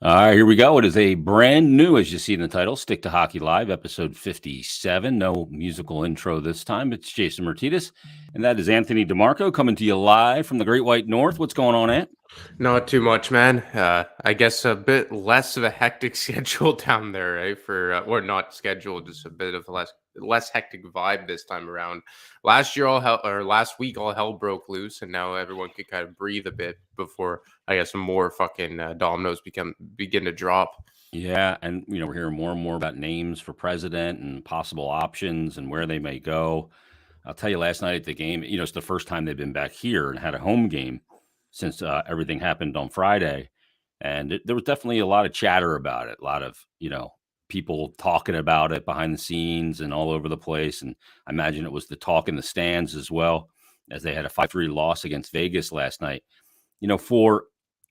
All right, here we go. It is a brand new, as you see in the title, Stick to Hockey Live, episode 57. No musical intro this time. It's Jason Martinez, and that is Anthony DeMarco coming to you live from the Great White North. What's going on, Ant? Not too much, man. I guess a bit less of a hectic schedule down there, right? Or not schedule, just a bit of a less hectic vibe this time around. Last year, last week, all hell broke loose, and now everyone could kind of breathe a bit before I guess some more fucking dominoes begin to drop. Yeah, and we're hearing more and more about names for president and possible options and where they may go. I'll tell you, last night at the game, it's the first time they've been back here and had a home game since everything happened on Friday. And there was definitely a lot of chatter about it, a lot of, people talking about it behind the scenes and all over the place. And I imagine it was the talk in the stands as well, as they had a 5-3 loss against Vegas last night. For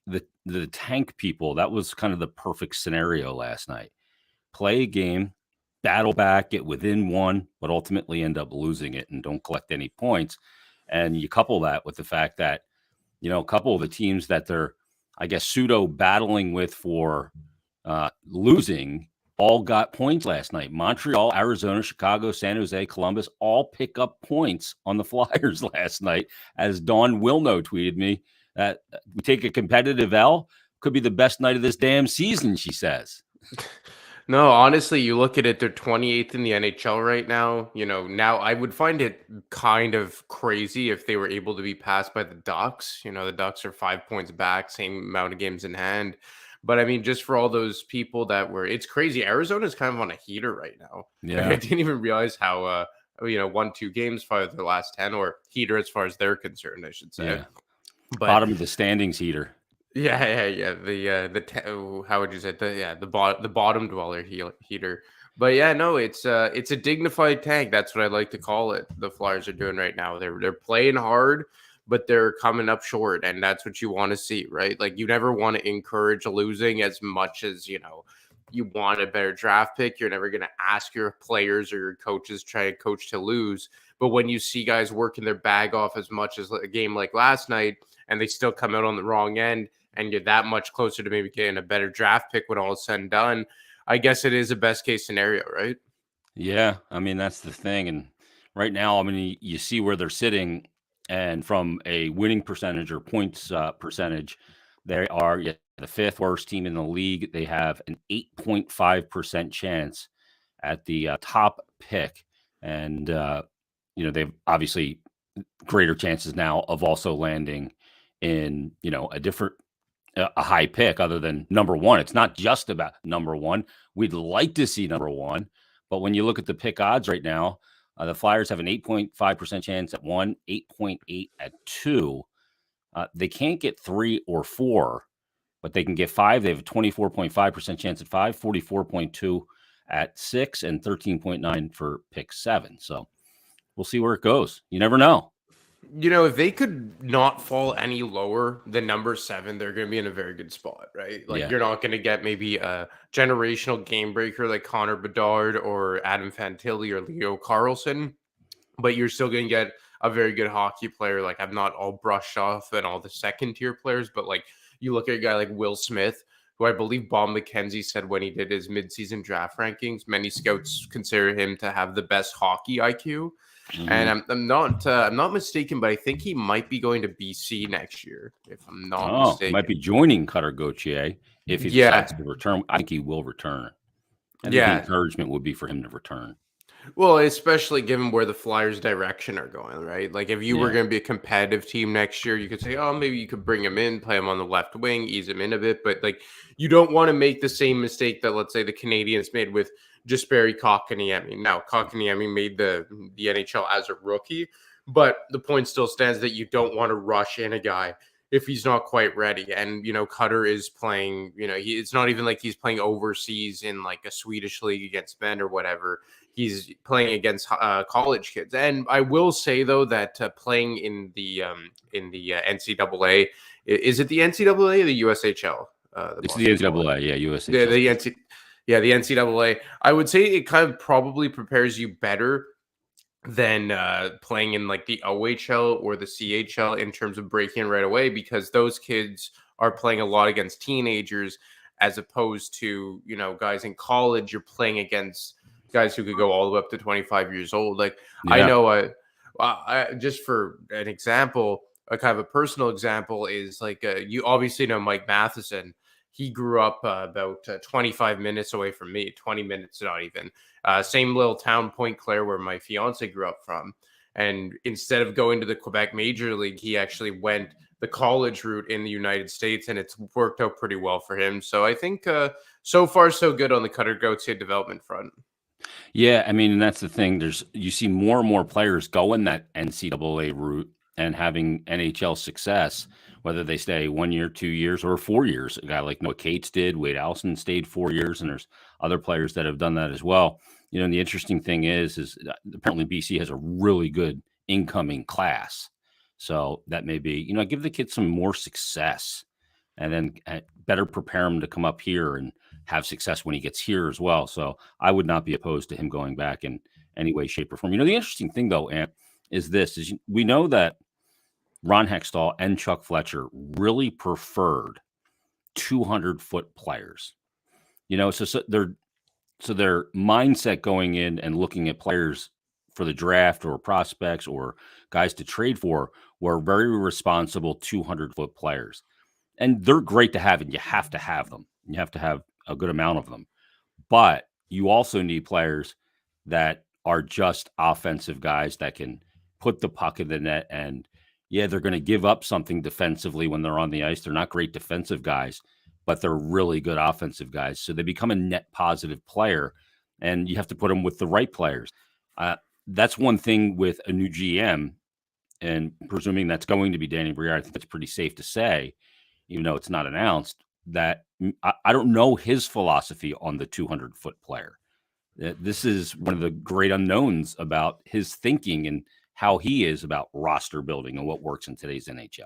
the tank people, that was kind of the perfect scenario last night. Play a game, battle back, get within one, but ultimately end up losing it and don't collect any points. And you couple that with the fact that, a couple of the teams that they're, I guess, pseudo battling with for losing all got points last night. Montreal, Arizona, Chicago, San Jose, Columbus all pick up points on the Flyers last night. As Dawn Wilno tweeted me, that we take a competitive L, could be the best night of this damn season, she says. No, honestly, you look at it, they're 28th in the NHL right now. Now I would find it kind of crazy if they were able to be passed by the Ducks. The Ducks are 5 points back, same amount of games in hand. But I mean, just for all those people it's crazy. Arizona's kind of on a heater right now. Yeah. I didn't even realize how, won 2 games, 5 of their last 10, or heater as far as they're concerned, I should say. Yeah. But bottom of the standings heater. Yeah. How would you say the bottom dweller heater. But yeah, no, it's a dignified tank. That's what I like to call it. The Flyers are doing right now. They're playing hard, but they're coming up short, and that's what you want to see, right? Like you never want to encourage losing as much as you want a better draft pick. You're never going to ask your players or your coaches try to coach to lose. But when you see guys working their bag off as much as a game like last night, and they still come out on the wrong end, and you're that much closer to maybe getting a better draft pick when all is said and done, I guess it is a best case scenario, right? Yeah, I mean, that's the thing. And right now, I mean, you see where they're sitting, and from a winning percentage or points percentage, they are the 5th worst team in the league. They have an 8.5% chance at the top pick. And, they've obviously greater chances now of also landing in, a high pick other than number one. It's not just about number one. We'd like to see number one. But when you look at the pick odds right now, the Flyers have an 8.5% chance at 1, 8.8 at 2. They can't get 3 or 4, but they can get 5. They have a 24.5% chance at 5, 44.2 at 6, and 13.9 for pick 7. So we'll see where it goes. You never know. If they could not fall any lower than number 7, they're going to be in a very good spot, right? Like you're not going to get maybe a generational game breaker like Connor Bedard or Adam Fantilli or Leo Carlson, but you're still going to get a very good hockey player. Like I'm not all brushed off and all the second tier players, but like you look at a guy like Will Smith, who I believe Bob McKenzie said when he did his midseason draft rankings, many scouts consider him to have the best hockey IQ. Mm-hmm. And I'm not mistaken, but I think he might be going to BC next year, if I'm not mistaken. Might be joining Cutter Gauthier if he decides to return. I think he will return. I think the encouragement would be for him to return. Well, especially given where the Flyers' direction are going, right? Like if you were going to be a competitive team next year, you could say, oh, maybe you could bring him in, play him on the left wing, ease him in a bit. But like you don't want to make the same mistake that, let's say, the Canadians made with Jesperi Kotkaniemi. Now, Kotkaniemi made the NHL as a rookie, but the point still stands that you don't want to rush in a guy if he's not quite ready. And, Cutter is playing, it's not even like he's playing overseas in like a Swedish league against men or whatever. He's playing against college kids. And I will say, though, that playing in the NCAA, is it the NCAA or the USHL? It's the NCAA, USHL. The NCAA. I would say it kind of probably prepares you better than playing in like the OHL or the CHL in terms of breaking right away, because those kids are playing a lot against teenagers as opposed to, guys in college, you're playing against guys who could go all the way up to 25 years old. Like, I Yeah. know, just for an example, a kind of a personal example is like, you obviously know Mike Matheson. He grew up about 25 minutes away from me, 20 minutes, not even. Same little town, Point Claire, where my fiance grew up from. And instead of going to the Quebec Major League, he actually went the college route in the United States, and it's worked out pretty well for him. So I think so far so good on the Cutter Gauthier development front. Yeah, I mean, and that's the thing. You see more and more players going that NCAA route and having NHL success, whether they stay 1 year, 2 years, or 4 years. A guy like Noah Cates did, Wade Allison stayed 4 years, and there's other players that have done that as well. And the interesting thing is apparently BC has a really good incoming class, so that may be give the kids some more success, and then better prepare him to come up here and have success when he gets here as well. So I would not be opposed to him going back in any way, shape, or form. The interesting thing though, Ant, is we know that Ron Hextall and Chuck Fletcher really preferred 200-foot players. So their mindset going in and looking at players for the draft or prospects or guys to trade for were very responsible 200-foot players. And they're great to have, and you have to have them. You have to have a good amount of them. But you also need players that are just offensive guys that can put the puck in the net. And yeah, they're going to give up something defensively when they're on the ice. They're not great defensive guys, but they're really good offensive guys. So they become a net positive player, and you have to put them with the right players. That's one thing with a new GM, and presuming that's going to be Danny Briere, I think that's pretty safe to say, even though it's not announced, that I don't know his philosophy on the 200-foot player. This is one of the great unknowns about his thinking and how he is about roster building and what works in today's NHL.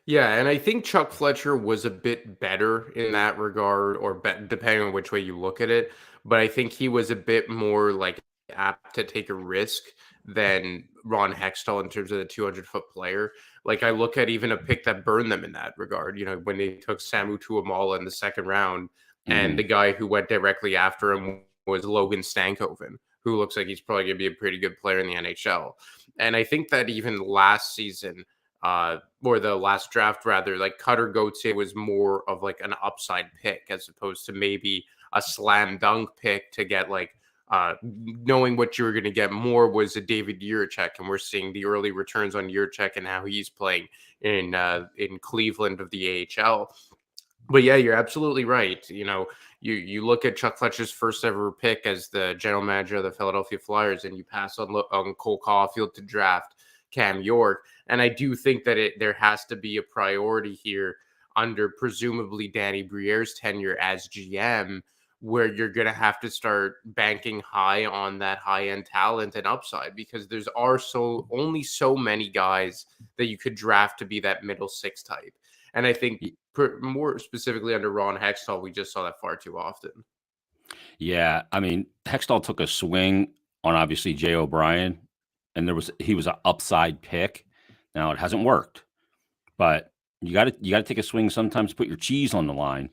Yeah, and I think Chuck Fletcher was a bit better in that regard, or depending on which way you look at it. But I think he was a bit more like apt to take a risk than Ron Hextall in terms of the 200-foot player. Like, I look at even a pick that burned them in that regard. When they took Samu Tuamala in the second round, and the guy who went directly after him was Logan Stankoven, who looks like he's probably going to be a pretty good player in the NHL. And I think that even last season, or the last draft rather, like Cutter Gauthier was more of like an upside pick as opposed to maybe a slam dunk pick to get like knowing what you were going to get more was a David Jiricek, and we're seeing the early returns on Jiricek and how he's playing in Cleveland of the AHL. But yeah, you're absolutely right. You look at Chuck Fletcher's first ever pick as the general manager of the Philadelphia Flyers, and you pass on Cole Caulfield to draft Cam York. And I do think that there has to be a priority here under presumably Danny Briere's tenure as GM, where you're going to have to start banking high on that high-end talent and upside, because there's only so many guys that you could draft to be that middle six type. And I think more specifically under Ron Hextall, we just saw that far too often. Yeah, I mean, Hextall took a swing on obviously Jay O'Brien, and he was an upside pick. Now it hasn't worked, but you got to take a swing sometimes, put your cheese on the line.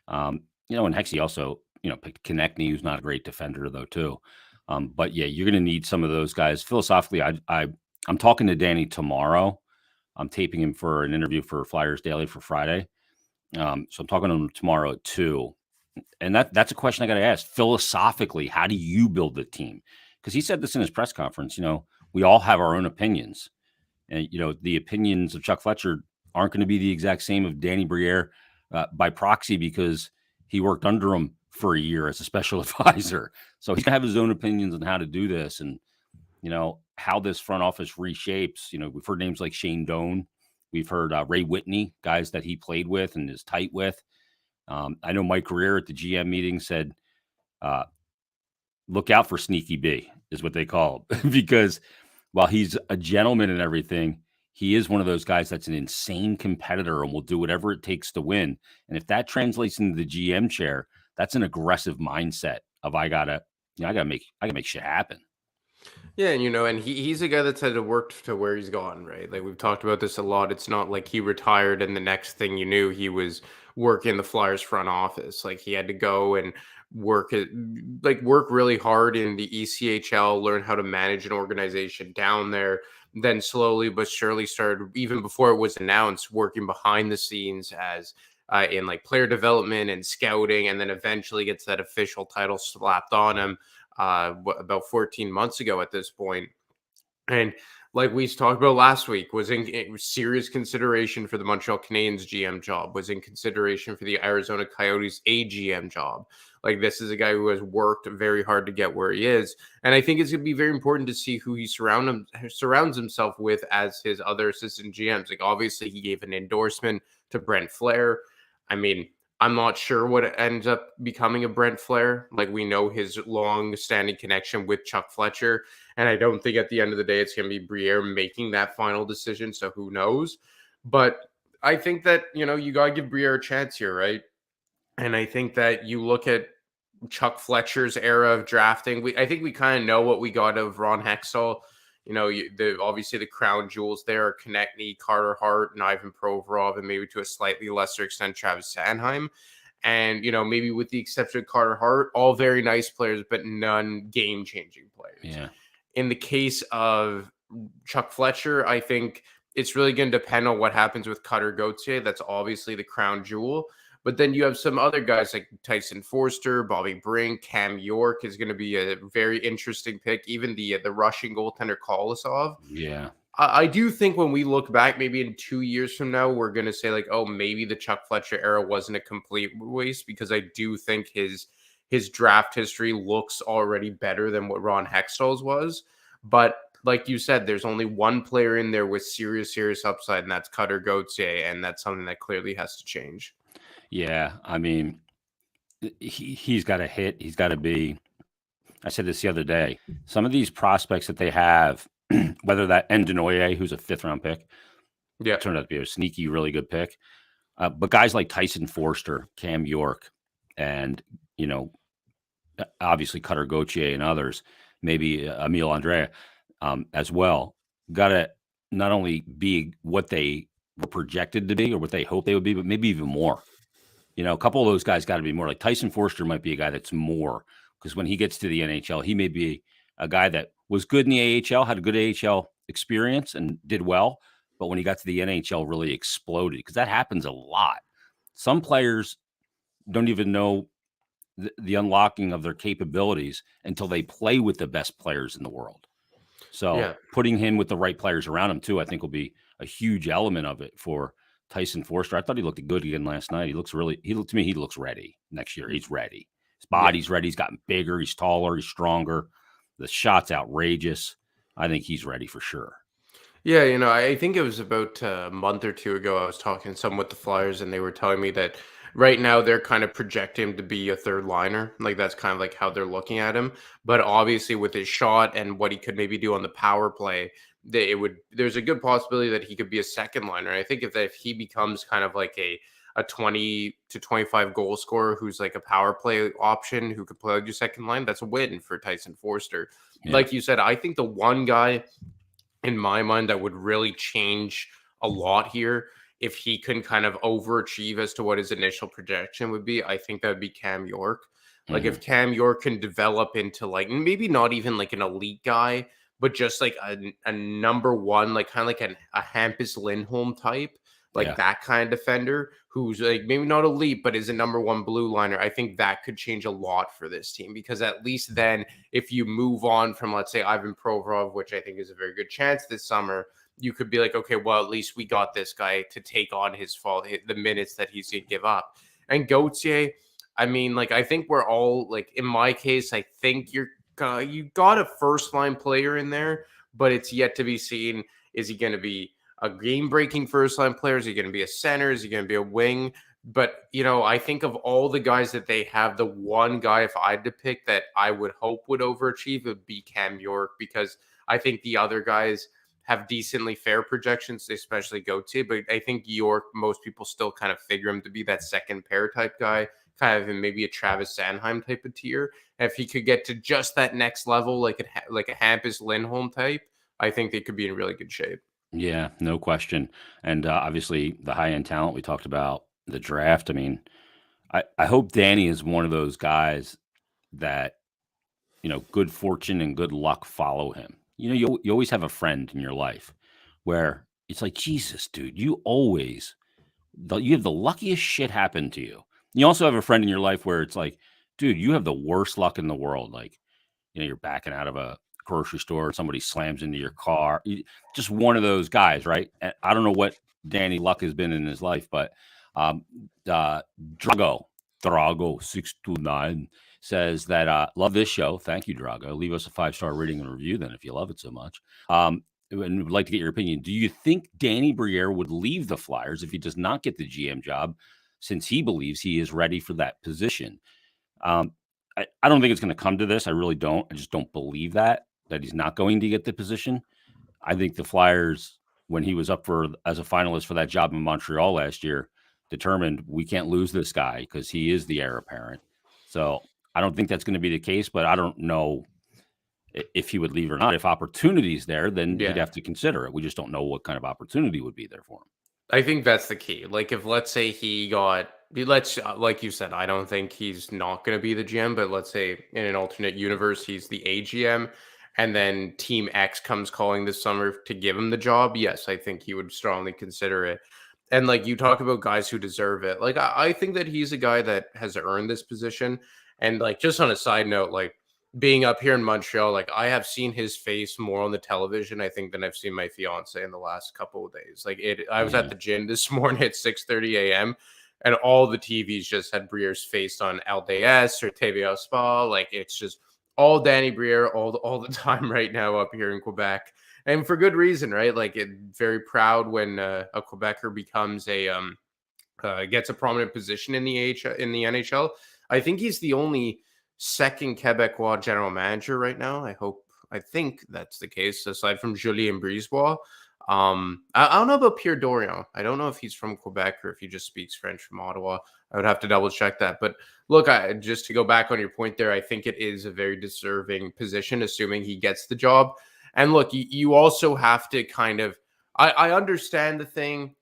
And Hexy also picked Konechny, who's not a great defender though too. But yeah, you're going to need some of those guys. Philosophically, I'm talking to Danny tomorrow. I'm taping him for an interview for Flyers Daily for Friday. So I'm talking to him tomorrow at 2. And that's a question I got to ask. Philosophically, how do you build the team? Because he said this in his press conference, we all have our own opinions. And, the opinions of Chuck Fletcher aren't going to be the exact same of Danny Briere by proxy, because he worked under him for a year as a special advisor. So he's going to have his own opinions on how to do this and, how this front office reshapes. We've heard names like Shane Doan. We've heard Ray Whitney, guys that he played with and is tight with. I know Mike Grier at the GM meeting said, look out for Sneaky B is what they call him, because while he's a gentleman and everything, he is one of those guys that's an insane competitor and will do whatever it takes to win. And if that translates into the GM chair, that's an aggressive mindset of I gotta make shit happen. Yeah, and he's a guy that's had to work to where he's gone, right? Like we've talked about this a lot. It's not like he retired and the next thing you knew, he was working the Flyers front office. Like he had to go and work really hard in the ECHL, learn how to manage an organization down there, then slowly but surely started even before it was announced, working behind the scenes as in like player development and scouting, and then eventually gets that official title slapped on him about 14 months ago at this point. And like we talked about last week, was in serious consideration for the Montreal Canadiens GM job, was in consideration for the Arizona Coyotes AGM job. Like this is a guy who has worked very hard to get where he is, and I think it's going to be very important to see who he surrounds himself with as his other assistant GMs. Like obviously, he gave an endorsement to Brent Flair. I mean, I'm not sure what ends up becoming of Brent Flair. Like we know his long-standing connection with Chuck Fletcher, and I don't think at the end of the day it's going to be Briere making that final decision. So who knows? But I think that you got to give Briere a chance here, right? And I think that you look at Chuck Fletcher's era of drafting. I think we kind of know what we got of Ron Hextall. Obviously the crown jewels there are Konechny, Carter Hart, and Ivan Provorov, and maybe to a slightly lesser extent Travis Sanheim. And maybe with the exception of Carter Hart, all very nice players, but none game-changing players. Yeah. In the case of Chuck Fletcher, I think it's really going to depend on what happens with Cutter Gauthier. That's obviously the crown jewel. But then you have some other guys like Tyson Forster, Bobby Brink, Cam York is going to be a very interesting pick. Even the Russian goaltender Kolosov. Yeah. I do think when we look back, maybe in 2 years from now, we're going to say like, oh, maybe the Chuck Fletcher era wasn't a complete waste, because I do think his draft history looks already better than what Ron Hextall's was. But like you said, there's only one player in there with serious upside, and that's Cutter Gauthier, and that's something that clearly has to change. Yeah. I mean, he's got to hit. He's got to be. I said this the other day. Some of these prospects that they have, whether that Ndenoye, who's a 5th-round pick, turned out to be a sneaky, really good pick. But guys like Tyson Forster, Cam York, and obviously Cutter Gauthier and others, maybe Emil Andrea as well, got to not only be what they were projected to be or what they hope they would be, but maybe even more. A couple of those guys got to be more. Like Tyson Forster might be a guy that's more, because when he gets to the NHL, he may be a guy that was good in the AHL, had a good AHL experience and did well. But when he got to the NHL, really exploded, because that happens a lot. Some players don't even know the unlocking of their capabilities until they play with the best players in the world. So putting him with the right players around him too, I think will be a huge element of it for Tyson Forster. I thought he looked good again last night. He looks ready next year. He's ready. His body's ready. He's gotten bigger. He's taller. He's stronger. The shot's outrageous. I think he's ready for sure. Yeah, I think it was about a month or two ago, I was talking some with the Flyers, and they were telling me that right now they're kind of projecting him to be a third liner. Like that's kind of like how they're looking at him. But obviously with his shot and what he could maybe do on the power play, there's a good possibility that he could be a second liner. I think if he becomes kind of like a 20 to 25 goal scorer who's like a power play option who could play your second line, that's a win for Tyson Forster. Yeah. Like you said, I think the one guy in my mind that would really change a lot here if he can kind of overachieve as to what his initial projection would be, I think that would be Cam York. Like if Cam York can develop into like maybe not even like an elite guy, but just like a number one, like kind of like a Hampus Lindholm type, like that kind of defender who's like maybe not elite, but is a number one blue liner. I think that could change a lot for this team, because at least then if you move on from, let's say, Ivan Provorov, which I think is a very good chance this summer, you could be like, okay, well, at least we got this guy to take on the minutes that he's going to give up. And Gauthier, I mean, like, I think we're all like, in my case, I think you got a first line player in there, but it's yet to be seen. Is he going to be a game-breaking first-line player? Is he going to be a center? Is he going to be a wing? But, I think of all the guys that they have, the one guy, if I had to pick, that I would hope would overachieve would be Cam York, because I think the other guys have decently fair projections, especially Gauthier. But I think York, most people still kind of figure him to be that second pair type guy, kind of in maybe a Travis Sanheim type of tier. And if he could get to just that next level, like a Hampus Lindholm type, I think they could be in really good shape. Yeah, no question. And obviously, the high end talent we talked about, the draft. I mean, I hope Danny is one of those guys that, good fortune and good luck follow him. You always have a friend in your life where it's like, Jesus, dude, you have the luckiest shit happen to you. You also have a friend in your life where it's like, dude, you have the worst luck in the world. Like, you're backing out of a grocery store and somebody slams into your car. Just one of those guys, right? And I don't know what Danny Luck has been in his life, but Drago 629 says that love this show. Thank you, Drago. Leave us a 5-star rating and review then if you love it so much. And would like to get your opinion. Do you think Danny Briere would leave the Flyers if he does not get the GM job, since he believes he is ready for that position? I don't think it's going to come to this. I really don't. I just don't believe that he's not going to get the position. I think the Flyers, when he was up as a finalist for that job in Montreal last year, determined we can't lose this guy because he is the heir apparent. So I don't think that's going to be the case, but I don't know if he would leave or not. If opportunity's there, then he'd have to consider it. We just don't know what kind of opportunity would be there for him. I think that's the key. Like, if let's say like you said, I don't think he's not going to be the GM, but let's say in an alternate universe, he's the AGM, and then Team X comes calling this summer to give him the job. Yes, I think he would strongly consider it. And like you talk about guys who deserve it. Like, I think that he's a guy that has earned this position. And like, just on a side note, like, being up here in Montreal, like, I have seen his face more on the television, I think, than I've seen my fiance in the last couple of days. Like, I was at the gym this morning at 6:30 a.m. and all the TVs just had Briere's face on LDS or TVA Spa. Like, it's just all Danny Briere all the time right now up here in Quebec, and for good reason, right? Like, very proud when a Quebecer becomes gets a prominent position in the NHL. I think he's the only second Quebecois general manager right now. I think that's the case, aside from Julien Brisebois. I don't know about Pierre Dorion. I don't know if he's from Quebec or if he just speaks French from Ottawa. I would have to double check that. But look, just to go back on your point there, I think it is a very deserving position, assuming he gets the job. And look, you also have to kind of, I understand the thing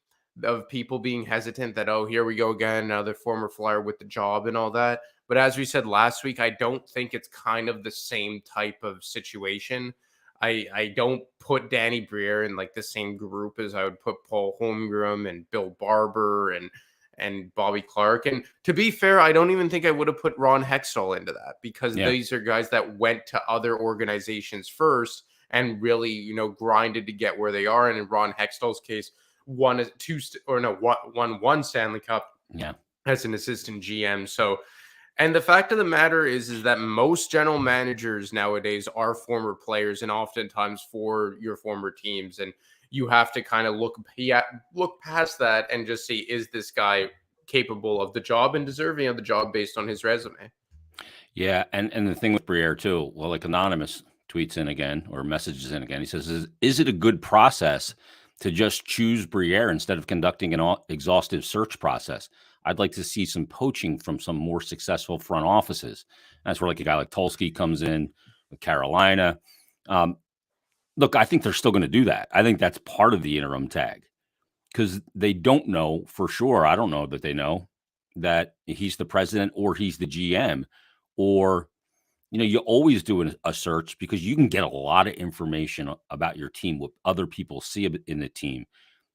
of people being hesitant that, oh, here we go again, another former Flyer with the job and all that. But as we said last week, I don't think it's kind of the same type of situation. I don't put Danny Briere in like the same group as I would put Paul Holmgren and Bill Barber and Bobby Clarke. And to be fair, I don't even think I would have put Ron Hextall into that, because these are guys that went to other organizations first and really, grinded to get where they are. And in Ron Hextall's case, won one Stanley Cup as an assistant GM. So, and the fact of the matter is that most general managers nowadays are former players, and oftentimes for your former teams. And you have to kind of look past that and just see, is this guy capable of the job and deserving of the job based on his resume? Yeah, and the thing with Briere too, well, like Anonymous tweets in again or messages in again. He says, is it a good process to just choose Briere instead of conducting an exhaustive search process? I'd like to see some poaching from some more successful front offices. That's where like a guy like Tulsky comes in with Carolina. Look, I think they're still going to do that. I think that's part of the interim tag, because they don't know for sure. I don't know that they know that he's the president or he's the GM, or, you always do a search because you can get a lot of information about your team, what other people see in the team,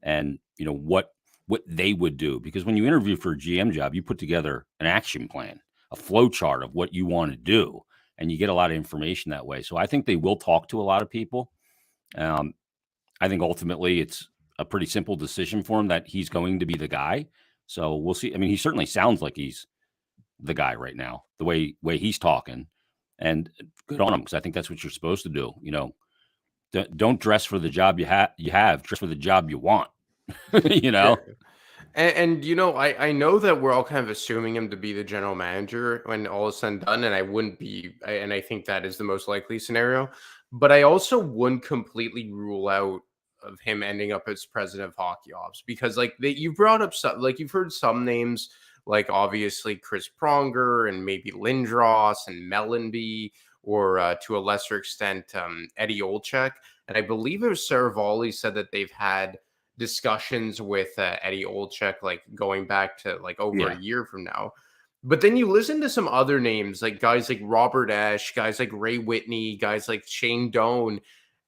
and, what they would do. Because when you interview for a GM job, you put together an action plan, a flow chart of what you want to do, and you get a lot of information that way. So I think they will talk to a lot of people. I think ultimately it's a pretty simple decision for him that he's going to be the guy. So we'll see. I mean, he certainly sounds like he's the guy right now, the way he's talking, and good on him, because I think that's what you're supposed to do. Don't dress for the job you have, dress for the job you want. Sure. And I know that we're all kind of assuming him to be the general manager when all is said and done, and I think that is the most likely scenario. But I also wouldn't completely rule out of him ending up as president of hockey ops, because like you brought up some, like you've heard some names, like obviously Chris Pronger and maybe Lindros and Mellenby, or to a lesser extent Eddie Olczyk. And I believe it was Saravalli said that they've had discussions with Eddie Olczyk, like going back to like over a year from now. But then you listen to some other names, like guys like Robert Esch, guys like Ray Whitney, guys like Shane Doan.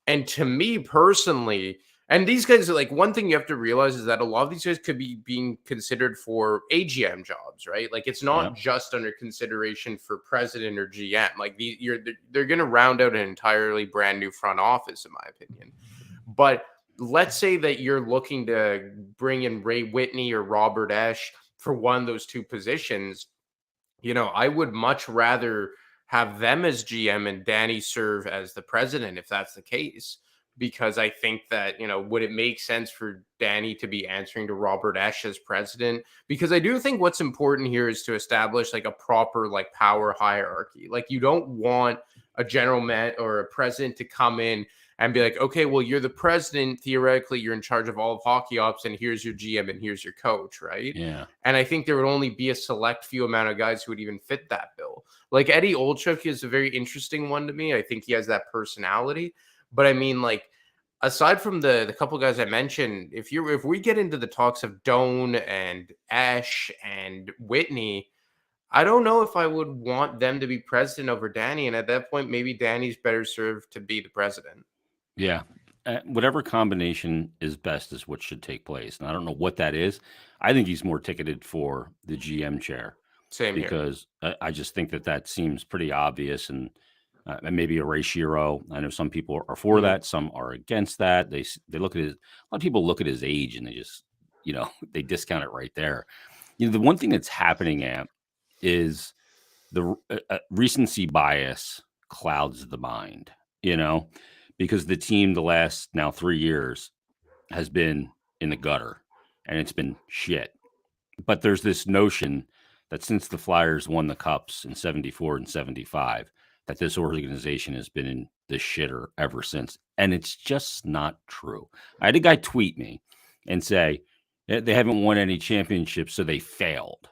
And to me personally, and these guys are like, one thing you have to realize is that a lot of these guys could be being considered for AGM jobs, right? Like it's not just under consideration for president or GM. Like they're going to round out an entirely brand new front office, in my opinion. But let's say that you're looking to bring in Ray Whitney or Robert Esch for one of those two positions. You know, I would much rather have them as GM and Danny serve as the president if that's the case, because I think that, you know, would it make sense for Danny to be answering to Robert Esch as president? Because I do think what's important here is to establish like a proper like power hierarchy. Like you don't want a general man or a president to come in and be like, okay, well, you're the president. Theoretically, you're in charge of all of hockey ops, and here's your GM and here's your coach, right? Yeah. And I think there would only be a select few amount of guys who would even fit that bill. Like Eddie Olczyk is a very interesting one to me. I think he has that personality. But I mean, like, aside from the couple guys I mentioned, if we get into the talks of Doan and Esch and Whitney, I don't know if I would want them to be president over Danny. And at that point, maybe Danny's better served to be the president. Yeah. Whatever combination is best is what should take place. And I don't know what that is. I think he's more ticketed for the GM chair. Same because here. I just think that seems pretty obvious. And maybe a Ray Shero. I know some people are for that. Some are against that. They look at a lot of people look at his age and they just, you know, they discount it right there. You know, the one thing that's happening is the recency bias clouds the mind, you know, because the team the last now 3 years has been in the gutter and it's been shit. But there's this notion that since the Flyers won the cups in 74 and 75, that this organization has been in the shitter ever since. And it's just not true. I had a guy tweet me and say they haven't won any championships, so they failed.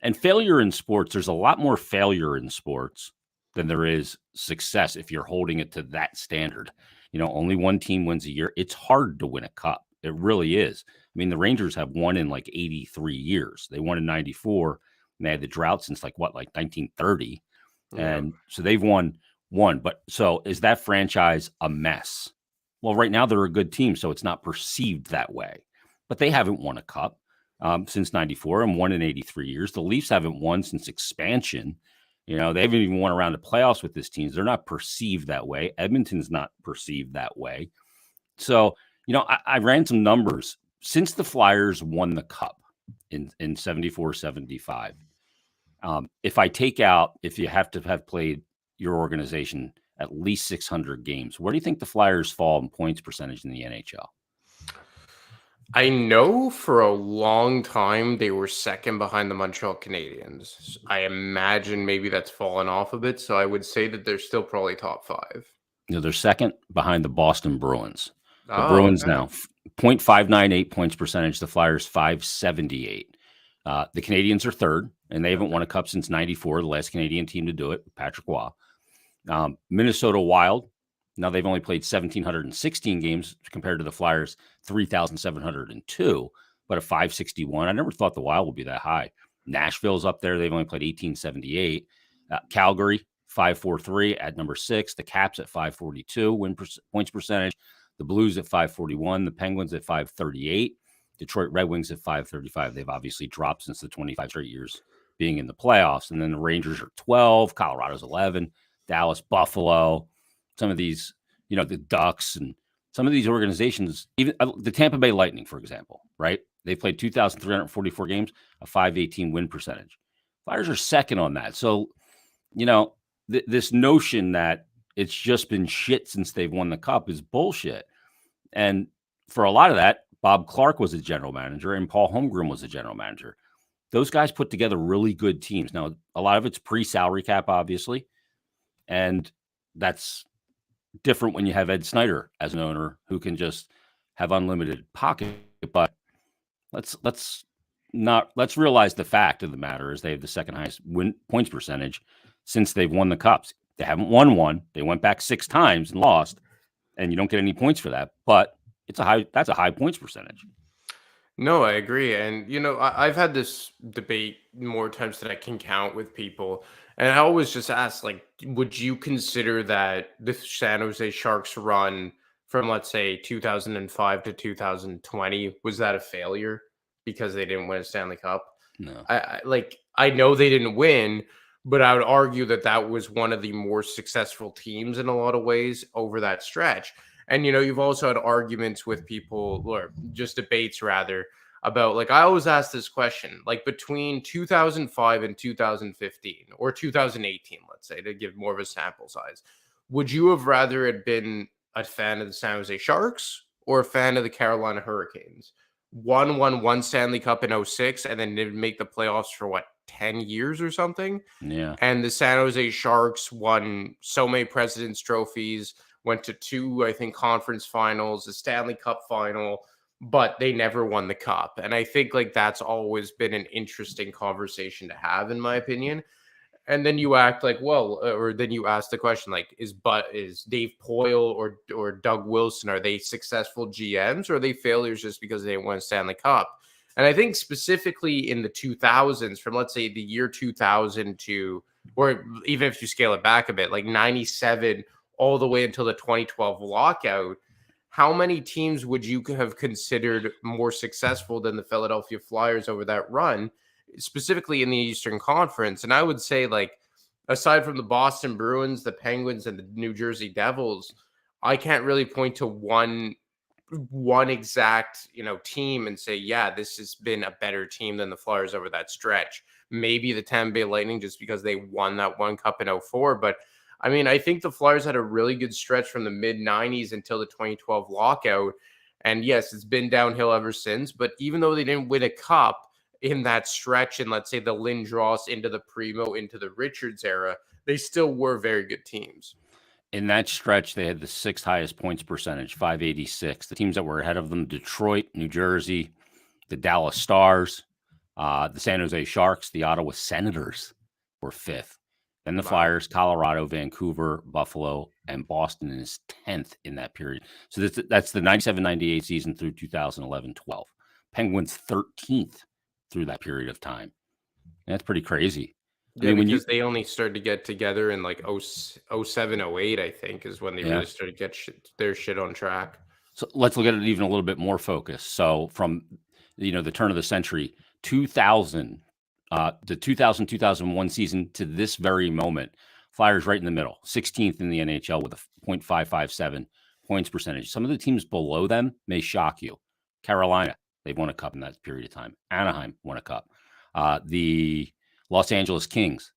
And failure in sports, there's a lot more failure in sports than there is success if you're holding it to that standard. You know, only one team wins a year. It's hard to win a cup. It really is. I mean, the Rangers have won in like 83 years. They won in 94, and they had the drought since like 1930. Yeah. And so they've won one. But so is that franchise a mess? Well, right now they're a good team, so it's not perceived that way. But they haven't won a cup since 94 and won in 83 years. The Leafs haven't won since expansion. You know, they haven't even won around the playoffs with this team. They're not perceived that way. Edmonton's not perceived that way. So, you know, I ran some numbers. Since the Flyers won the cup in 74, 75, if you have to have played your organization at least 600 games, where do you think the Flyers fall in points percentage in the NHL? I know for a long time they were second behind the Montreal Canadiens. I imagine maybe that's fallen off a bit, so I would say that they're still probably top five. You know, they're second behind the Boston Bruins. The Bruins now 0.598 points percentage. The Flyers 578. The Canadiens are third, and they haven't won a cup since 94, the last Canadian team to do it, Patrick Roy. Minnesota Wild. Now they've only played 1,716 games compared to the Flyers 3,702, but a 561. I never thought the Wild would be that high. Nashville's up there. They've only played 1,878. Calgary, 543 at number 6. The Caps at 542 points percentage. The Blues at 541. The Penguins at 538. Detroit Red Wings at 535. They've obviously dropped since the 25 straight years being in the playoffs. And then the Rangers are 12. Colorado's 11. Dallas, Buffalo. Some of these, you know, the Ducks and some of these organizations, even the Tampa Bay Lightning, for example, right? They played 2,344 games, a 518 win percentage. Flyers are second on that. So, you know, this notion that it's just been shit since they've won the cup is bullshit. And for a lot of that, Bob Clark was a general manager and Paul Holmgren was a general manager. Those guys put together really good teams. Now, a lot of it's pre-salary cap, obviously. And that's different when you have Ed Snyder as an owner who can just have unlimited pocket, but let's realize the fact of the matter is they have the second highest points percentage since they've won the cups. They haven't won one. They went back 6 times and lost, and you don't get any points for that. But that's a high points percentage. No, I agree. And, I've had this debate more times than I can count with people. And I always just ask, like, would you consider that the San Jose Sharks run from, let's say, 2005 to 2020, was that a failure because they didn't win a Stanley Cup? No. I know they didn't win, but I would argue that that was one of the more successful teams in a lot of ways over that stretch. And, you've also had arguments with people, or just debates rather, about, like, I always ask this question, like, between 2005 and 2015 or 2018, let's say, to give more of a sample size, would you have rather had been a fan of the San Jose Sharks or a fan of the Carolina Hurricanes? One won one Stanley Cup in 06 and then didn't make the playoffs for 10 years or something? Yeah. And the San Jose Sharks won so many President's trophies, went to 2, I think, conference finals, a Stanley Cup final, but they never won the cup. And I think, like, that's always been an interesting conversation to have, in my opinion. And then you act like, well, or then you ask the question, like, is Dave Poyle or Doug Wilson, are they successful GMs, or are they failures just because they didn't win a Stanley Cup? And I think specifically in the 2000s, from, let's say, the year 2000 to, or even if you scale it back a bit, like 97 all the way until the 2012 lockout, how many teams would you have considered more successful than the Philadelphia Flyers over that run, specifically in the Eastern Conference? And I would say, like, aside from the Boston Bruins, the Penguins, and the New Jersey Devils, I can't really point to one exact, team and say, yeah, this has been a better team than the Flyers over that stretch. Maybe the Tampa Bay Lightning, just because they won that one cup in 04. But I mean, I think the Flyers had a really good stretch from the mid-90s until the 2012 lockout. And yes, it's been downhill ever since. But even though they didn't win a cup in that stretch, and let's say the Lindros into the Primo, into the Richards era, they still were very good teams. In that stretch, they had the 6th highest points percentage, 586. The teams that were ahead of them: Detroit, New Jersey, the Dallas Stars, the San Jose Sharks, the Ottawa Senators were 5th. Then the Flyers, Colorado, Vancouver, Buffalo, and Boston is 10th in that period. So that's the 97-98 season through 2011-12. Penguins 13th through that period of time. And that's pretty crazy. Yeah, because they only started to get together in like 07, 08, I think, is when they really started to get their shit on track. So let's look at it even a little bit more focused. So from, the turn of the century, 2000, the 2000-2001 season to this very moment, Flyers right in the middle, 16th in the NHL with a .557 points percentage. Some of the teams below them may shock you. Carolina, they've won a cup in that period of time. Anaheim won a cup. The Los Angeles Kings,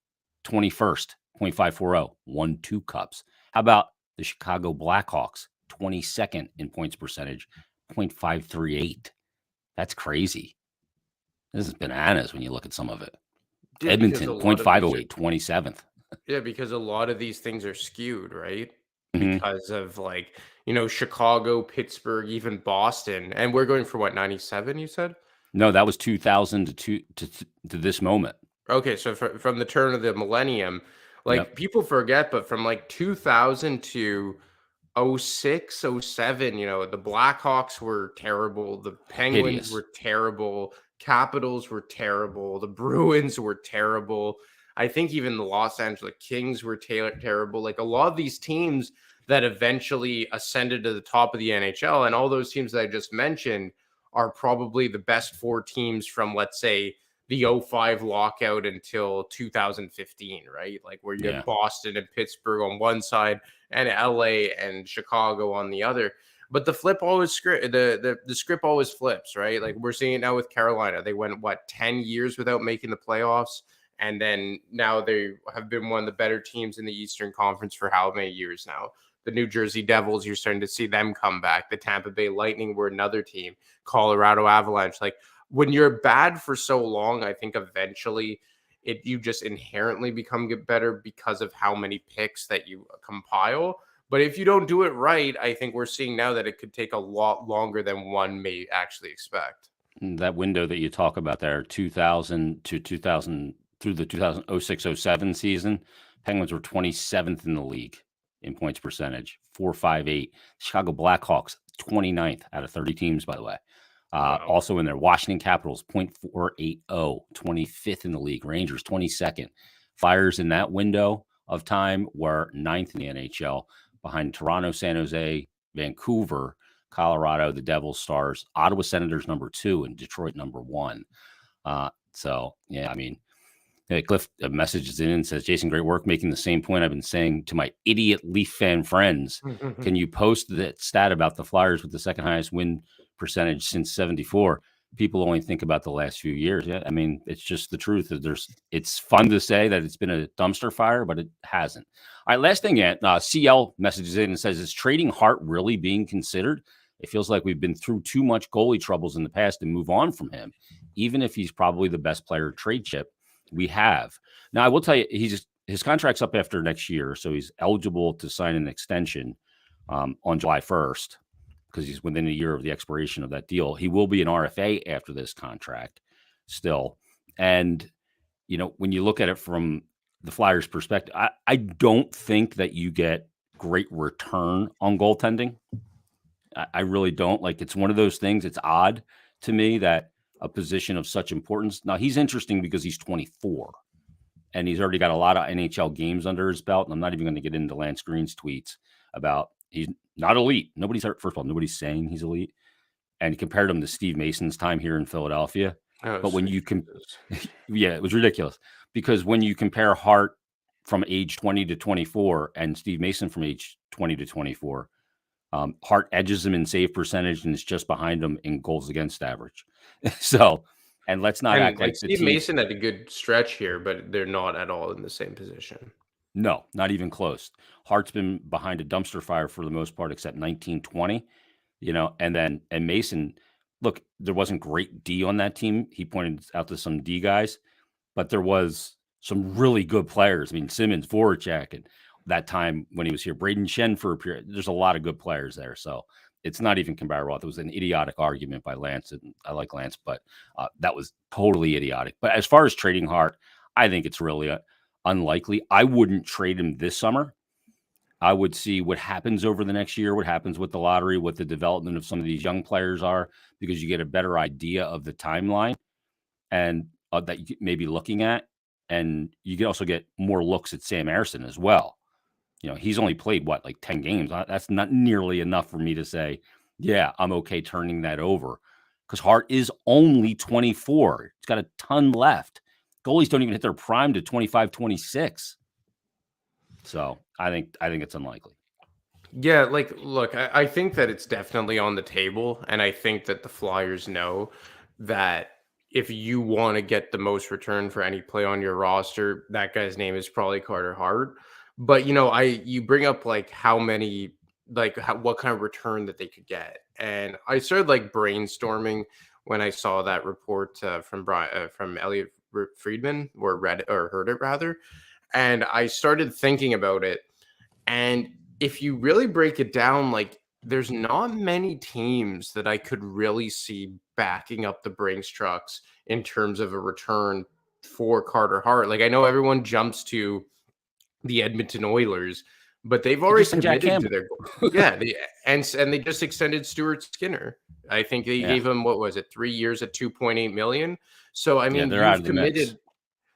21st, .540, won 2 cups. How about the Chicago Blackhawks, 22nd in points percentage, .538? That's crazy. This is bananas when you look at some of it. Yeah, Edmonton, .508, 27th. Yeah, because a lot of these things are skewed, right? Mm-hmm. Because of, like, Chicago, Pittsburgh, even Boston. And we're going for what, 97, you said? No, that was 2000 to this moment. Okay, so from the turn of the millennium, like, people forget, but from like 2000 to 06, 07, the Blackhawks were terrible. The Penguins were terrible. Capitals were terrible. The Bruins were terrible. I think even the Los Angeles Kings were terrible. Like, a lot of these teams that eventually ascended to the top of the NHL, and all those teams that I just mentioned, are probably the best 4 teams from, let's say, the 05 lockout until 2015, right? Like, where you have Boston and Pittsburgh on one side and LA and Chicago on the other. But the flip always the script always flips, right? Like, we're seeing it now with Carolina. They went 10 years without making the playoffs, and then now they have been one of the better teams in the Eastern Conference for how many years now? The New Jersey Devils, you're starting to see them come back. The Tampa Bay Lightning were another team. Colorado Avalanche. Like, when you're bad for so long, I think eventually you just inherently become better because of how many picks that you compile. But if you don't do it right, I think we're seeing now that it could take a lot longer than one may actually expect. That window that you talk about there, 2000 to 2000 through the 2006-07 season, Penguins were 27th in the league in points percentage, 458. Chicago Blackhawks, 29th out of 30 teams, by the way. Wow. Also in there, Washington Capitals, 0.480, 25th in the league. Rangers, 22nd. Flyers in that window of time were 9th in the NHL, behind Toronto, San Jose, Vancouver, Colorado, the Devils, Stars, Ottawa Senators number 2, and Detroit number 1. So, yeah, I mean, Cliff messages in and says, Jason, great work making the same point I've been saying to my idiot Leaf fan friends. Can you post that stat about the Flyers with the second highest win percentage since 74? People only think about the last few years. Yeah, I mean, it's just the truth. It's fun to say that it's been a dumpster fire, but it hasn't. All right, last thing, CL messages in and says, is trading Hart really being considered? It feels like we've been through too much goalie troubles in the past and move on from him, even if he's probably the best player trade chip we have. Now, I will tell you, his contract's up after next year, so he's eligible to sign an extension on July 1st because he's within a year of the expiration of that deal. He will be an RFA after this contract still. And, you know, when you look at it from the Flyers' perspective, I don't think that you get great return on goaltending. I really don't. Like, it's one of those things. It's odd to me that a position of such importance. Now, he's interesting because he's 24 and he's already got a lot of NHL games under his belt. And I'm not even going to get into Lance Green's tweets about he's not elite. First of all, nobody's saying he's elite. And he compared him to Steve Mason's time here in Philadelphia. But when you yeah, it was ridiculous because when you compare Hart from age 20 to 24 and Steve Mason from age 20 to 24, Hart edges him in save percentage and is just behind him in goals against average. So, and let's not act like Steve Mason had a good stretch here, but they're not at all in the same position. No, not even close. Hart's been behind a dumpster fire for the most part, except 1920, you know, and Mason, look, there wasn't great D on that team. He pointed out to some D guys, but there was some really good players. I mean, Simmons, Voracek, and that time when he was here, Braden Shen for a period. There's a lot of good players there. So it's not even comparable. It was an idiotic argument by Lance. And I like Lance, but that was totally idiotic. But as far as trading Hart, I think it's really unlikely. I wouldn't trade him this summer. I would see what happens over the next year, what happens with the lottery, what the development of some of these young players are, because you get a better idea of the timeline and that you may be looking at. And you can also get more looks at Sam Ersson as well. You know, he's only played, like 10 games. That's not nearly enough for me to say, yeah, I'm okay turning that over. Because Hart is only 24. He's got a ton left. Goalies don't even hit their prime to 25, 26. So I think it's unlikely. Yeah, like, look, I think that it's definitely on the table. And I think that the Flyers know that if you want to get the most return for any play on your roster, that guy's name is probably Carter Hart. But, you know, you bring up like how many, like what kind of return that they could get. And I started like brainstorming when I saw that report from Elliot Friedman or heard it rather. And I started thinking about it. And if you really break it down, like there's not many teams that I could really see backing up the Brinks trucks in terms of a return for Carter Hart. Like I know everyone jumps to the Edmonton Oilers, but they've already committed to their and they just extended Stuart Skinner. I think they gave him, what was it, 3 years at $2.8 million. So I mean, they're out of the mix.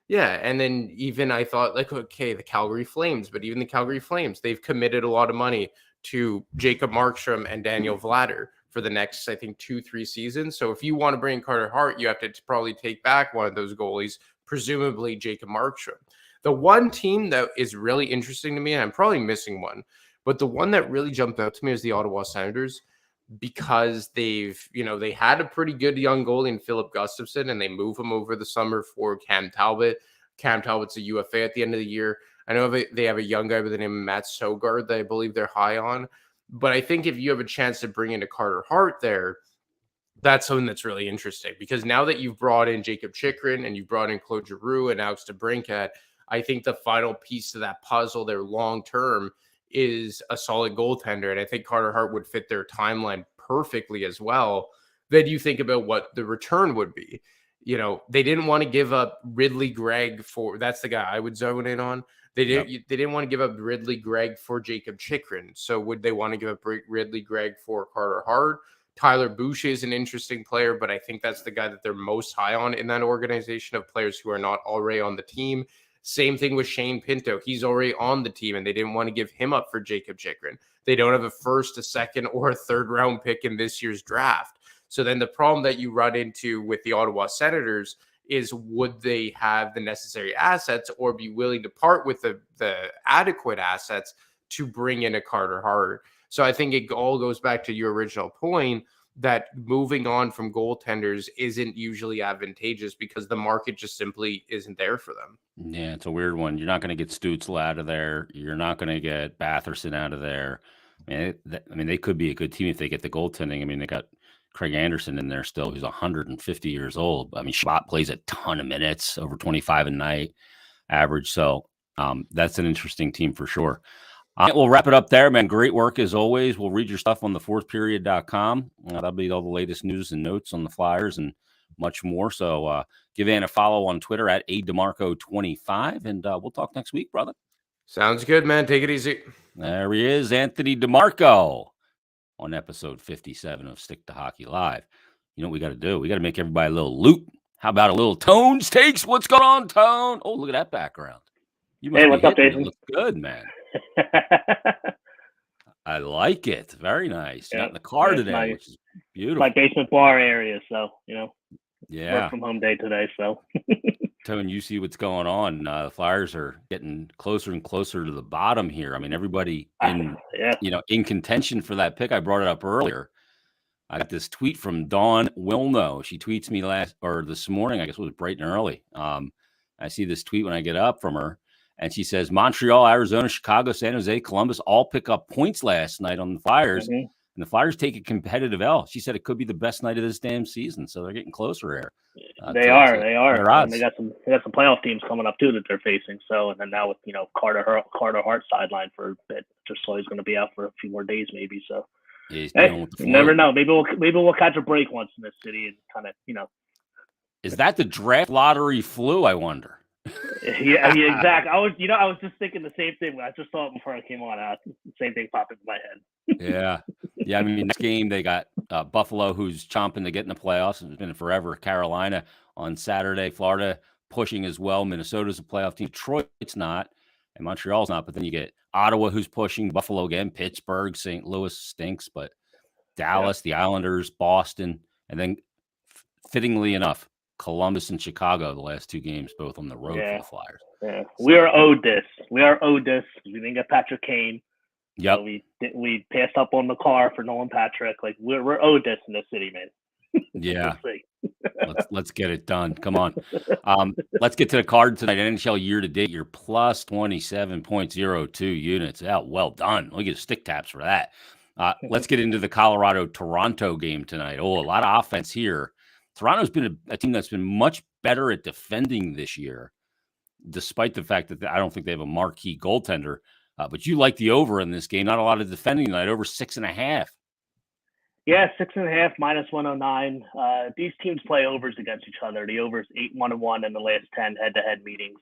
Yeah, and then even I thought like, okay, the Calgary Flames, but even the Calgary Flames, they've committed a lot of money to Jacob Markstrom and Daniel Vladar for the next, I think, 2-3 seasons. So if you want to bring Carter Hart, you have to probably take back one of those goalies, presumably Jacob Markstrom. The one team that is really interesting to me, and I'm probably missing one, but the one that really jumped out to me is the Ottawa Senators, because they had a pretty good young goalie in Philip Gustafson, and they move him over the summer for Cam Talbot. Cam Talbot's a UFA at the end of the year. I know they have a young guy by the name of Matt Sogard that I believe they're high on. But I think if you have a chance to bring in a Carter Hart there, that's something that's really interesting, because now that you've brought in Jacob Chychrun and you've brought in Claude Giroux and Alex DeBrincat, I think the final piece to that puzzle there long term is a solid goaltender, and I think Carter Hart would fit their timeline perfectly as well, then you think about what the return would be. You know, they didn't want to give up Ridley Gregg for, that's the guy I would zone in on. They didn't want to give up Ridley Gregg for Jacob Chikrin. So would they want to give up Ridley Gregg for Carter Hart? Tyler Boucher is an interesting player, but I think that's the guy that they're most high on in that organization of players who are not already on the team. Same thing with Shane Pinto. He's already on the team, and they didn't want to give him up for Jacob Chikrin. They don't have a first, a second, or a third round pick in this year's draft. So then the problem that you run into with the Ottawa Senators is, would they have the necessary assets or be willing to part with the adequate assets to bring in a Carter Hart? So I think it all goes back to your original point that moving on from goaltenders isn't usually advantageous because the market just simply isn't there for them. Yeah, it's a weird one. You're not going to get Stützle out of there. You're not going to get Batherson out of there. I mean, they could be a good team if they get the goaltending. I mean, they got Craig Anderson in there still, who's 150 years old. I mean, Schwab plays a ton of minutes, over 25 a night average. So that's an interesting team for sure. We'll wrap it up there, man. Great work as always. We'll read your stuff on thefourthperiod.com. That'll be all the latest news and notes on the Flyers and much more. So give Ann a follow on Twitter at ADeMarco25, and we'll talk next week, brother. Sounds good, man. Take it easy. There he is, Anthony DeMarco, on episode 57 of Stick to Hockey Live. You know what we got to do? We got to make everybody a little loot. How about a little Tones Takes? What's going on, Tone? Oh, look at that background. Hey, what's up, Jason? Looks good, man. I like it. Very nice. Yeah, got in the car today, nice. which is beautiful. My basement bar area, so Yeah. work from home day today. So, Tone, you see what's going on. The Flyers are getting closer and closer to the bottom here. I mean, everybody in in contention for that pick. I brought it up earlier. I got this tweet from Dawn Wilno. She tweets me this morning. I guess it was bright and early. I see this tweet when I get up from her. And she says, Montreal, Arizona, Chicago, San Jose, Columbus all pick up points last night on the Flyers. Mm-hmm. And the Flyers take a competitive L. She said it could be the best night of this damn season. So they're getting closer here. They are. And they got some playoff teams coming up too that they're facing. So, and then now with Carter Hart sidelined for a bit, just so he's going to be out for a few more days maybe. So, you never know. Maybe we'll catch a break once in this city and kind of Is that the draft lottery flu? I wonder. Yeah, exactly. I was just thinking the same thing. I just saw it before I came on. The same thing popped into my head. Yeah. I mean, next game they got Buffalo, who's chomping to get in the playoffs. It's been forever. Carolina on Saturday. Florida pushing as well. Minnesota's a playoff team. Detroit's not, and Montreal's not. But then you get Ottawa, who's pushing. Buffalo again. Pittsburgh, St. Louis stinks, but Dallas, the Islanders, Boston, and then fittingly enough, Columbus and Chicago, the last two games, both on the road for the Flyers. Yeah, we are owed this. We didn't get Patrick Kane. Yep. So we passed up on the car for Nolan Patrick. Like we're owed this in this city, man. Yeah. let's get it done. Come on. Let's get to the card tonight. NHL year to date, you're plus 27.02 units. Yeah, well done. We'll get stick taps for that. Let's get into the Colorado-Toronto game tonight. Oh, a lot of offense here. Toronto's been a team that's been much better at defending this year, despite the fact that I don't think they have a marquee goaltender. But you like the over in this game. Not a lot of defending tonight, over 6.5. Yeah, 6.5 minus 109. These teams play overs against each other. The over is 8-1-1 in the last 10 head-to-head meetings.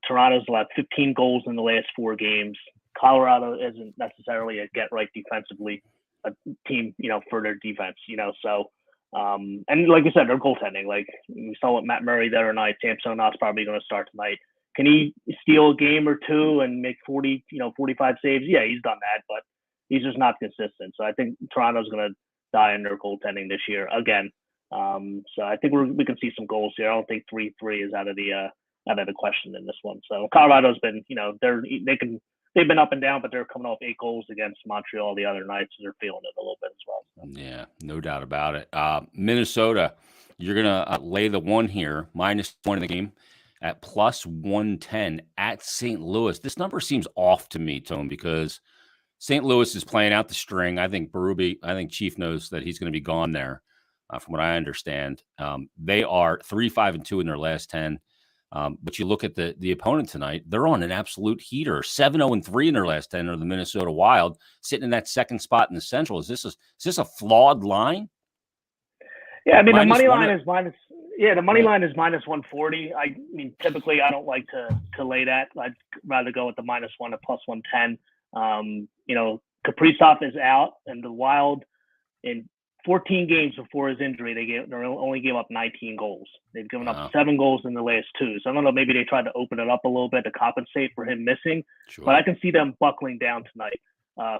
Toronto's allowed 15 goals in the last 4 games. Colorado isn't necessarily a get-right defensively a team, for their defense, so. And like I said, they're goaltending. Like we saw with Matt Murray the other night. Samsonov's probably going to start tonight. Can he steal a game or two and make 45 saves? Yeah, he's done that, but he's just not consistent. So I think Toronto's going to die in their goaltending this year again. So I think we can see some goals here. I don't think 3-3 is out of the question in this one. So Colorado's been, they've been up and down, but they're coming off 8 goals against Montreal the other night, so they're feeling it a little bit as well. So. Yeah, no doubt about it. Minnesota, you're going to lay the 1 here, minus 1 in the game at plus 110 at St. Louis. This number seems off to me, Tone, because St. Louis is playing out the string. I think Chief knows that he's going to be gone there, from what I understand. They are 3-5-2 in their last 10. But you look at the opponent tonight; they're on an absolute heater. 7-0-3 in their last 10 are the Minnesota Wild, sitting in that second spot in the Central. Is this a flawed line? Yeah, I mean the Minus money one line at- is minus. Yeah, the money Right. line is minus 140. I mean, typically I don't like to lay that. I'd rather go with the -1 at plus 110. You know, Kaprizov is out, and the Wild in 14 games before his injury, they only gave up 19 goals. They've given Wow. up 7 goals in the last 2. So I don't know, maybe they tried to open it up a little bit to compensate for him missing. Sure. But I can see them buckling down tonight.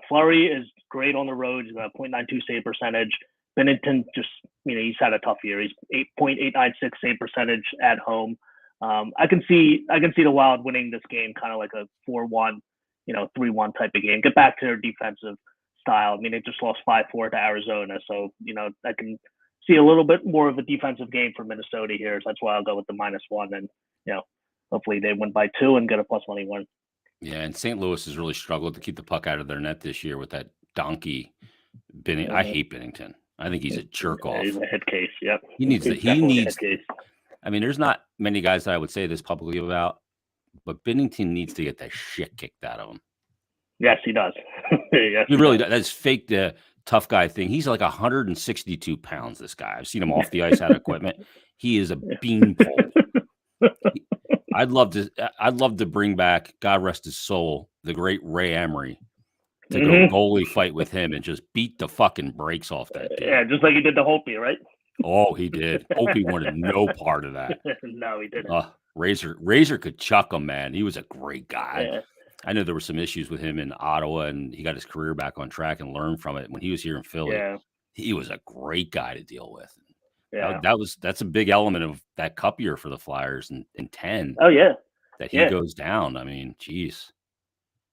Fleury is great on the road. He's got a .92 save percentage. Binnington just, he's had a tough year. He's 8.896 save percentage at home. I can see the Wild winning this game kind of like a 4-1, 3-1 type of game. Get back to their defensive style. I mean, they just lost 5-4 to Arizona. So, I can see a little bit more of a defensive game for Minnesota here. So that's why I'll go with the -1 and, hopefully they win by 2 and get a plus money win. Yeah, and St. Louis has really struggled to keep the puck out of their net this year with that donkey Binnington. I hate Binnington. I think he's a jerk off. He's a head case. Yep. He needs He's definitely a head case. I mean, there's not many guys that I would say this publicly about, but Binnington needs to get that shit kicked out of him. Yes, he does. Yes, He really does. That's fake the tough guy thing. He's like 162 pounds, this guy. I've seen him off the ice out of equipment. He is a beanpole. I'd love to bring back, God rest his soul, the great Ray Emery, to go goalie fight with him and just beat the fucking brakes off that dude. Yeah, just like he did to Hopi, right? Oh, he did. Opie wanted no part of that. No, he didn't. Razor could chuck him, man. He was a great guy. Yeah. I know there were some issues with him in Ottawa, and he got his career back on track and learned from it. When he was here in Philly, he was a great guy to deal with. Yeah. That's a big element of that cup year for the Flyers in 10. Oh, yeah. That he goes down. I mean, geez.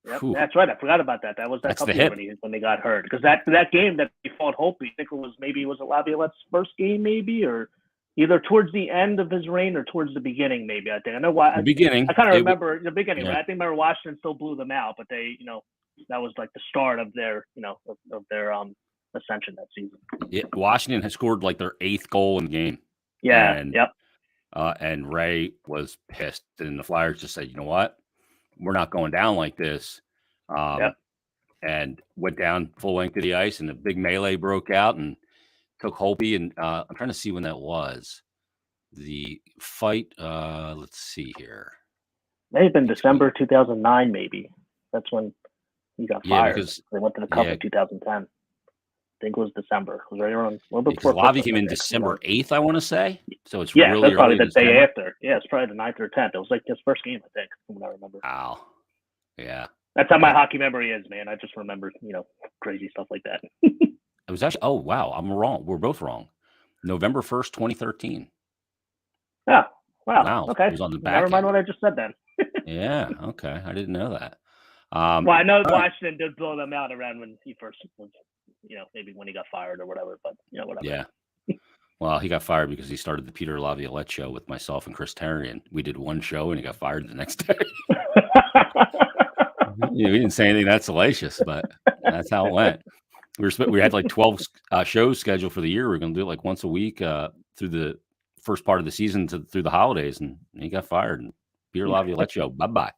Yep, that's right. I forgot about that. That was that cup year when they got hurt. Because that game that he fought Hopi, I think it was Laviolette's first game, maybe, or either towards the end of his reign or towards the beginning, maybe. I think I know why. The beginning. I kind of remember the beginning. Yeah. Right? I remember Washington still blew them out, but they, that was like the start of their, of their ascension that season. Yeah, Washington had scored like their 8th goal in the game. Yeah. And, yep. And Ray was pissed, and the Flyers just said, "You know what? We're not going down like this." And went down full length of the ice, and a big melee broke out and took Holtby. And I'm trying to see when that was. The fight. Let's see here. May have been December 2009, maybe. That's when he got fired. Because they went to the Cup in 2010. I think it was December. It was right around a little bit before. Lavi came in December 8th, I want to say. So it's really that's probably the day after. Yeah, it's probably the 9th or 10th. It was like his first game, I think, from what I remember. Wow. Yeah. That's how my hockey memory is, man. I just remember, crazy stuff like that. It was actually, oh, wow, I'm wrong. We're both wrong. November 1st, 2013. Yeah. Wow. Okay. It was on the back. Never mind what I just said then. Yeah. Okay. I didn't know that. Well, I know Washington did blow them out around when he first was, maybe when he got fired or whatever, but, whatever. Yeah. Well, he got fired because he started the Peter Laviolette show with myself and Chris Terry, and we did one show and he got fired the next day. We didn't say anything that salacious, but that's how it went. We had like 12 shows scheduled for the year. We are going to do it like once a week through the first part of the season through the holidays, and he got fired. And Peter Laviolette show, bye-bye.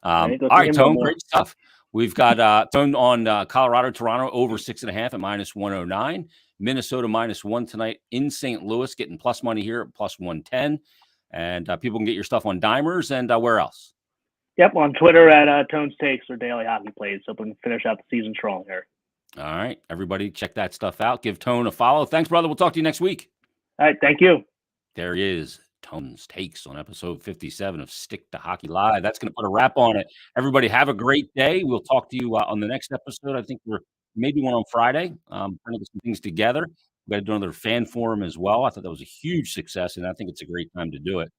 All right, Tone, great stuff. We've got Tone on Colorado, Toronto over 6.5 at -109. Minnesota -1 tonight in St. Louis, getting plus money here at plus 110. And people can get your stuff on Dimers and where else? Yep, on Twitter at Tones Takes or Daily Hockey Plays. So we can finish out the season strong here. All right, everybody, check that stuff out. Give Tone a follow. Thanks, brother. We'll talk to you next week. All right, thank you. There he is, Tones Takes on episode 57 of Stick to Hockey Live. That's going to put a wrap on it. Everybody, have a great day. We'll talk to you on the next episode. I think we're maybe one on Friday. Trying to get some things together. We got to do another fan forum as well. I thought that was a huge success, and I think it's a great time to do it.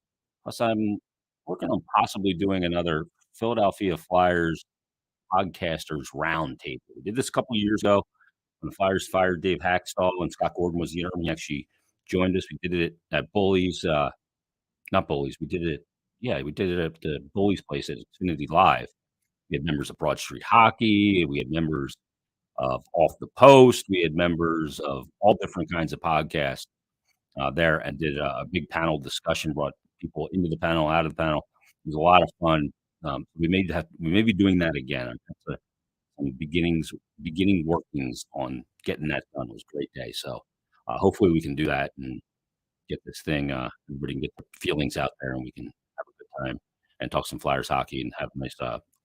Plus, I'm working on possibly doing another Philadelphia Flyers podcasters roundtable. We did this a couple of years ago when the Flyers fired Dave Hackstall and Scott Gordon was the interim. He actually joined us. We did it at Bullies, not Bullies. We did it at the Bullies place at Xfinity Live. We had members of Broad Street Hockey. We had members of Off the Post. We had members of all different kinds of podcasts there, and did a big panel discussion. Brought people into the panel, out of the panel. It was a lot of fun. We may be doing that again. That's some beginning workings on getting that done. It was a great day. So hopefully we can do that and get this thing, everybody can get their feelings out there and we can have a good time and talk some Flyers hockey and have a nice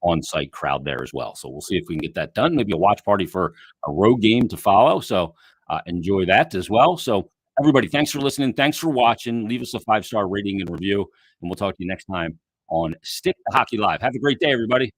on-site crowd there as well. So we'll see if we can get that done. Maybe a watch party for a road game to follow. So enjoy that as well. So everybody, thanks for listening. Thanks for watching. Leave us a 5-star rating and review, and we'll talk to you next time on Stick to Hockey Live. Have a great day, everybody.